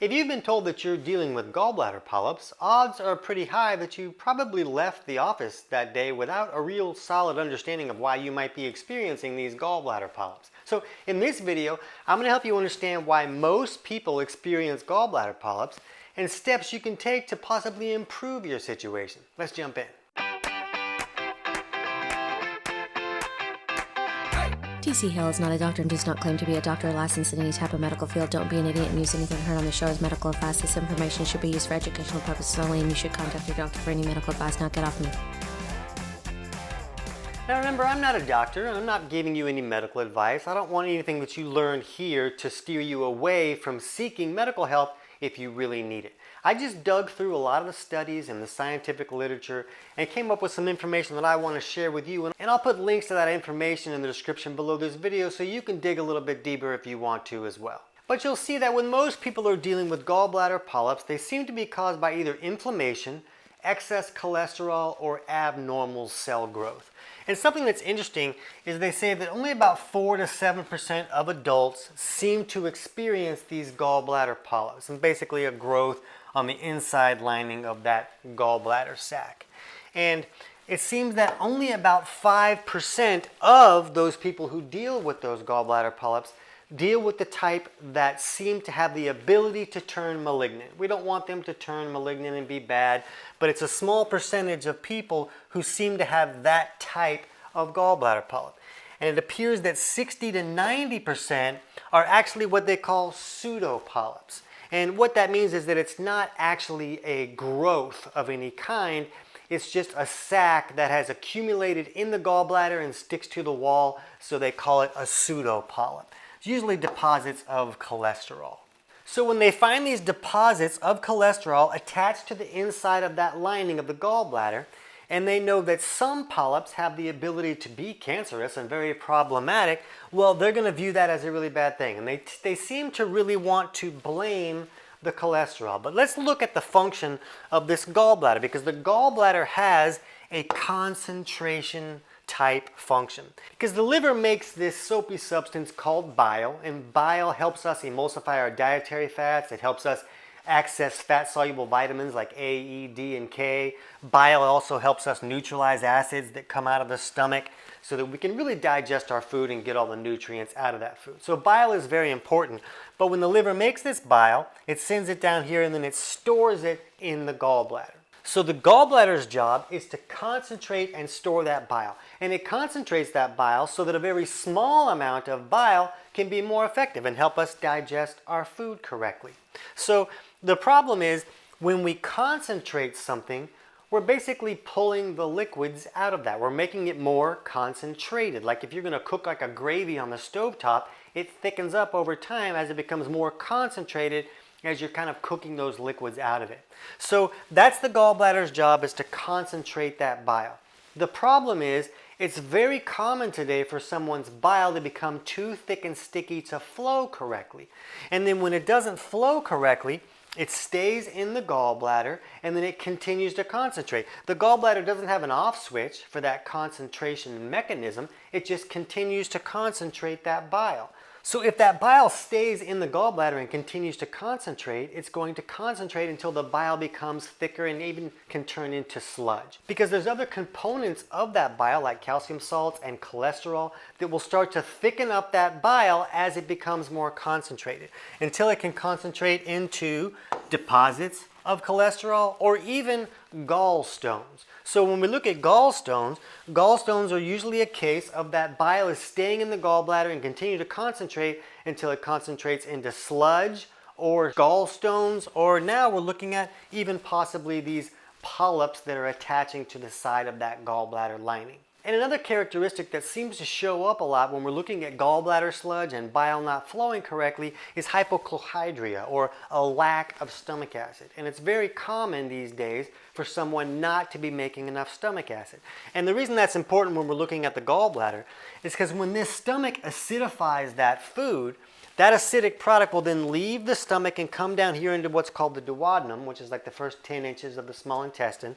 If you've been told that you're dealing with gallbladder polyps, odds are pretty high that you probably left the office that day without a real solid understanding of why you might be experiencing these gallbladder polyps. So in this video, I'm going to help you understand why most people experience gallbladder polyps and steps you can take to possibly improve your situation. Let's jump in. TC Hale is not a doctor and does not claim to be a doctor or licensed in any type of medical field. Don't be an idiot and use anything heard on the show as medical advice. This information should be used for educational purposes only, and you should contact your doctor for any medical advice. Now get off me. Now remember, I'm not a doctor and I'm not giving you any medical advice. I don't want anything that you learn here to steer you away from seeking medical help if you really need it. I just dug through a lot of the studies and the scientific literature and came up with some information that I want to share with you. And I'll put links to that information in the description below this video so you can dig a little bit deeper if you want to as well. But you'll see that when most people are dealing with gallbladder polyps, they seem to be caused by either inflammation, excess cholesterol, or abnormal cell growth. And something that's interesting is they say that only about 4 to 7% of adults seem to experience these gallbladder polyps, and basically a growth on the inside lining of that gallbladder sac. And it seems that only about 5% of those people who deal with those gallbladder polyps deal with the type that seem to have the ability to turn malignant. We don't want them to turn malignant and be bad, but it's a small percentage of people who seem to have that type of gallbladder polyp. And it appears that 60 to 90% are actually what they call pseudopolyps. And what that means is that it's not actually a growth of any kind, it's just a sac that has accumulated in the gallbladder and sticks to the wall, so they call it a pseudopolyp. It's usually deposits of cholesterol. So when they find these deposits of cholesterol attached to the inside of that lining of the gallbladder, and they know that some polyps have the ability to be cancerous and very problematic, well, they're going to view that as a really bad thing. And they seem to really want to blame the cholesterol. But let's look at the function of this gallbladder, because the gallbladder has a concentration type function. Because the liver makes this soapy substance called bile, and bile helps us emulsify our dietary fats. It helps us access fat-soluble vitamins like A, E, D, and K. Bile also helps us neutralize acids that come out of the stomach so that we can really digest our food and get all the nutrients out of that food. So bile is very important. But when the liver makes this bile, it sends it down here and then it stores it in the gallbladder. So the gallbladder's job is to concentrate and store that bile. And it concentrates that bile so that a very small amount of bile can be more effective and help us digest our food correctly. So the problem is when we concentrate something, we're basically pulling the liquids out of that. We're making it more concentrated. Like if you're going to cook like a gravy on the stovetop, it thickens up over time as it becomes more concentrated as you're kind of cooking those liquids out of it. So that's the gallbladder's job, is to concentrate that bile. The problem is it's very common today for someone's bile to become too thick and sticky to flow correctly. And then when it doesn't flow correctly, it stays in the gallbladder and then it continues to concentrate. The gallbladder doesn't have an off switch for that concentration mechanism. It just continues to concentrate that bile. So if that bile stays in the gallbladder and continues to concentrate, it's going to concentrate until the bile becomes thicker and even can turn into sludge. Because there's other components of that bile, like calcium salts and cholesterol, that will start to thicken up that bile as it becomes more concentrated, until it can concentrate into deposits of cholesterol or even gallstones. So when we look at gallstones are usually a case of that bile is staying in the gallbladder and continue to concentrate until it concentrates into sludge or gallstones, or now we're looking at even possibly these polyps that are attaching to the side of that gallbladder lining. And another characteristic that seems to show up a lot when we're looking at gallbladder sludge and bile not flowing correctly is hypoclohydria, or a lack of stomach acid. And it's very common these days for someone not to be making enough stomach acid. And the reason that's important when we're looking at the gallbladder is because when this stomach acidifies that food, that acidic product will then leave the stomach and come down here into what's called the duodenum, which is like the first 10 inches of the small intestine.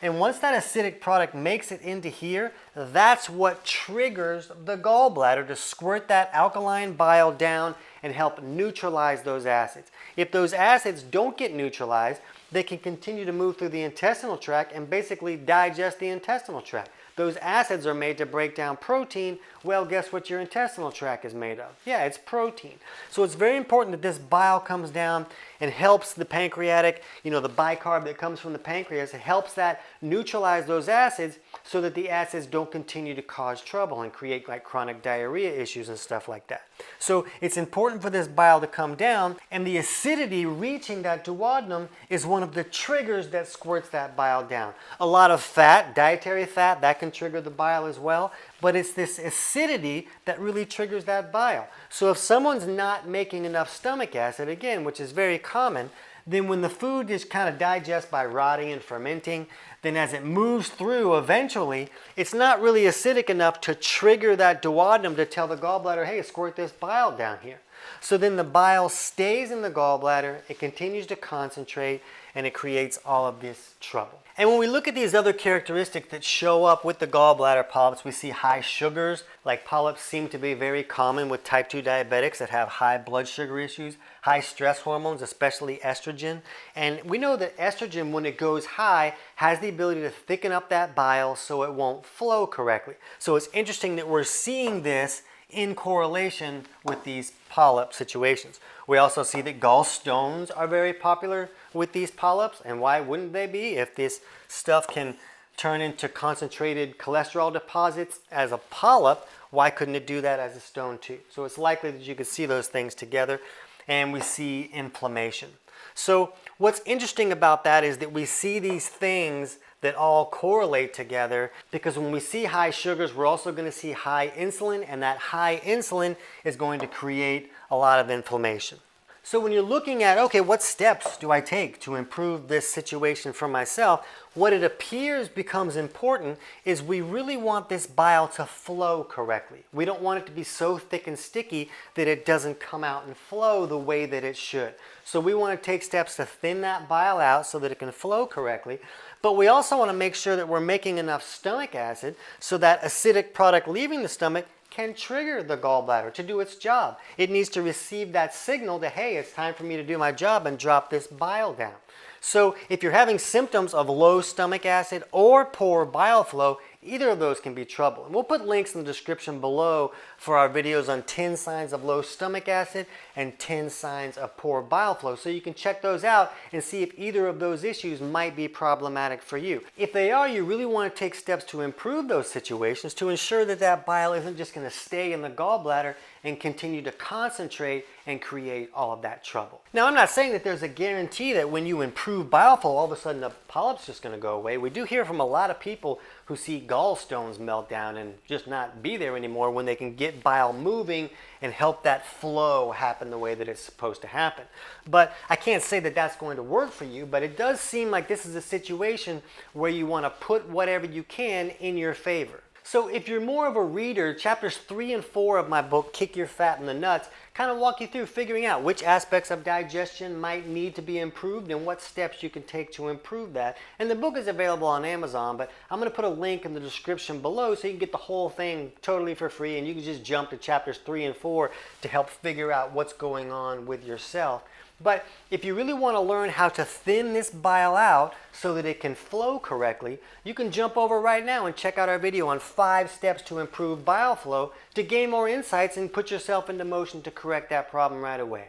And once that acidic product makes it into here, that's what triggers the gallbladder to squirt that alkaline bile down and help neutralize those acids. If those acids don't get neutralized, they can continue to move through the intestinal tract and basically digest the intestinal tract. Those acids are made to break down protein. Well, guess what your intestinal tract is made of? Yeah, it's protein. So it's very important that this bile comes down and helps the pancreatic, the bicarb that comes from the pancreas, it helps that neutralize those acids so that the acids don't continue to cause trouble and create like chronic diarrhea issues and stuff like that. So it's important for this bile to come down, and the acidity reaching that duodenum is one of the triggers that squirts that bile down. A lot of fat, dietary fat, that can trigger the bile as well, but it's this acidity that really triggers that bile. So if someone's not making enough stomach acid, again, which is very common, then when the food is kind of digested by rotting and fermenting, then as it moves through eventually, it's not really acidic enough to trigger that duodenum to tell the gallbladder, hey, squirt this bile down here. So then the bile stays in the gallbladder, it continues to concentrate, and it creates all of this trouble. And when we look at these other characteristics that show up with the gallbladder polyps, we see high sugars, like polyps seem to be very common with type 2 diabetics that have high blood sugar issues, high stress hormones, especially estrogen. And we know that estrogen, when it goes high, has the ability to thicken up that bile so it won't flow correctly. So it's interesting that we're seeing this in correlation with these polyp situations. We also see that gallstones are very popular with these polyps, and why wouldn't they be? If this stuff can turn into concentrated cholesterol deposits as a polyp, why couldn't it do that as a stone too? So it's likely that you could see those things together, and we see inflammation. So what's interesting about that is that we see these things that all correlate together, because when we see high sugars, we're also going to see high insulin, and that high insulin is going to create a lot of inflammation. So when you're looking at, okay, what steps do I take to improve this situation for myself, what it appears becomes important is we really want this bile to flow correctly. We don't want it to be so thick and sticky that it doesn't come out and flow the way that it should. So we want to take steps to thin that bile out so that it can flow correctly. But we also want to make sure that we're making enough stomach acid so that acidic product leaving the stomach can trigger the gallbladder to do its job. It needs to receive that signal that, hey, it's time for me to do my job and drop this bile down. So if you're having symptoms of low stomach acid or poor bile flow, either of those can be trouble. And we'll put links in the description below for our videos on 10 signs of low stomach acid and 10 signs of poor bile flow. So you can check those out and see if either of those issues might be problematic for you. If they are, you really want to take steps to improve those situations to ensure that that bile isn't just going to stay in the gallbladder and continue to concentrate and create all of that trouble. Now, I'm not saying that there's a guarantee that when you improve bile flow, all of a sudden the polyp's just going to go away. We do hear from a lot of people who see gallstones melt down and just not be there anymore when they can get bile moving and help that flow happen the way that it's supposed to happen. But I can't say that that's going to work for you, but it does seem like this is a situation where you want to put whatever you can in your favor. So if you're more of a reader, chapters 3 and 4 of my book, Kick Your Fat in the Nuts, kind of walk you through figuring out which aspects of digestion might need to be improved and what steps you can take to improve that. And the book is available on Amazon, but I'm going to put a link in the description below so you can get the whole thing totally for free, and you can just jump to chapters 3 and 4 to help figure out what's going on with yourself. But if you really want to learn how to thin this bile out so that it can flow correctly, you can jump over right now and check out our video on 5 steps to improve bile flow to gain more insights and put yourself into motion to correct that problem right away.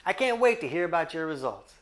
I can't wait to hear about your results.